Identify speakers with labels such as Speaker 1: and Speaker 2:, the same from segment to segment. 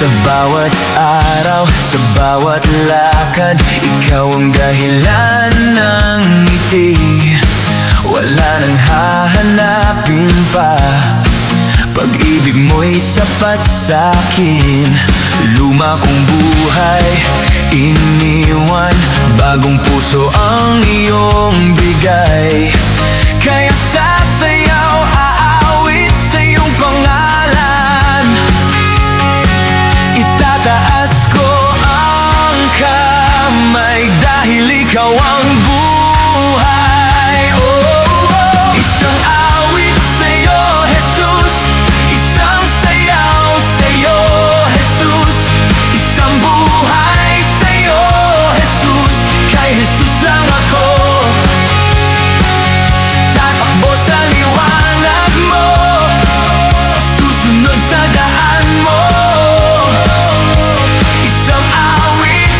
Speaker 1: Sa bawat araw, sa bawat lakad, ikaw ang dahilan ng ngiti. Wala nang hahanapin pa, pag-ibig mo'y sapat sa'kin. Luma kong buhay, iniwan, bagong puso ang iyong bigay. Kaya sasayaw, aawit sa iyong pangalan. Itataas ko ang kamay dahil ikaw ang buhay. Isang awit sa'yo, Jesus. Isang sayaw sa'yo, Jesus. Isang buhay sa'yo, Jesus. Kay Jesus lang ako tatakbo sa liwanag mo, susunod sa daan mo. Isang awit,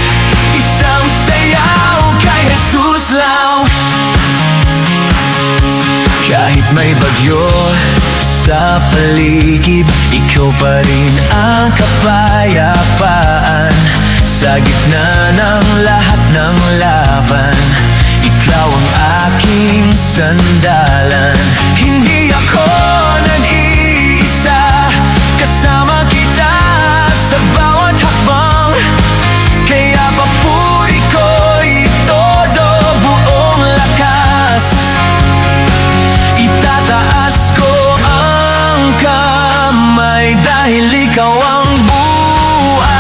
Speaker 1: isang sayaw, kay Jesus lang. Kahit may bagyo sa paligid, ikaw pa rin ang kapayapaan. Sa gitna ng lahat ng laban, ikaw ang aking sandalan. Hindi ako nag-iisa, kasama kita sa bawat hakbang. Kaya papuri ko'y todo, buong lakas. Itataas ko ang kamay dahil ikaw ang buhay.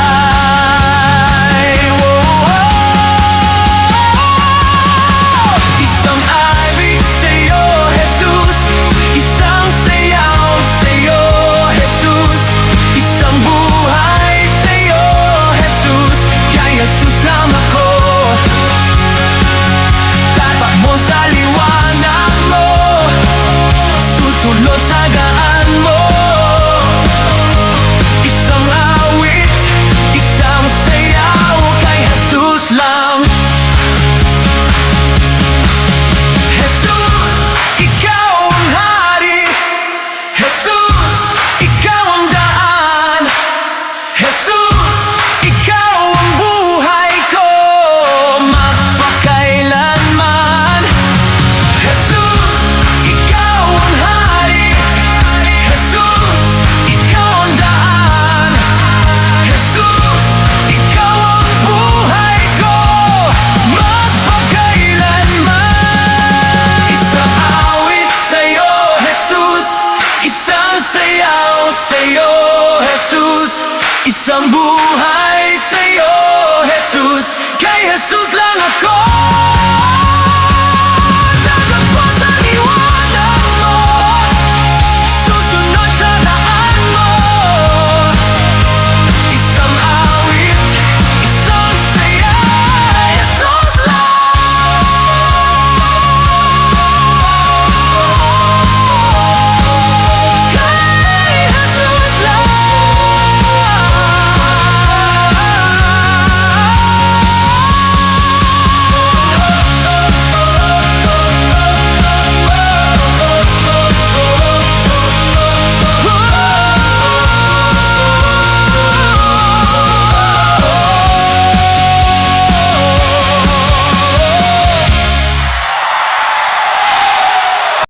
Speaker 1: Isang awit sa'yo, Jesus. Isang sayaw sa'yo, Jesus. Isang buhay sa'yo, Jesus. Kay Jesus lang ako tatakbo sa liwanag mo, susunod sa daan mo. Isang awit, isang sayaw, kay Jesus lang. Jesus, ikaw ang hari. Jesus, ikaw ang daan. Jesus, ikaw ang buhay ko magpakailanman. Jesus, ikaw ang hari. Jesus, ikaw ang daan. Jesus, ikaw ang buhay ko magpakailanman. Isang awit sa'yo, Jesus. Isang sayaw sa'yo, Jesus. Isang buhay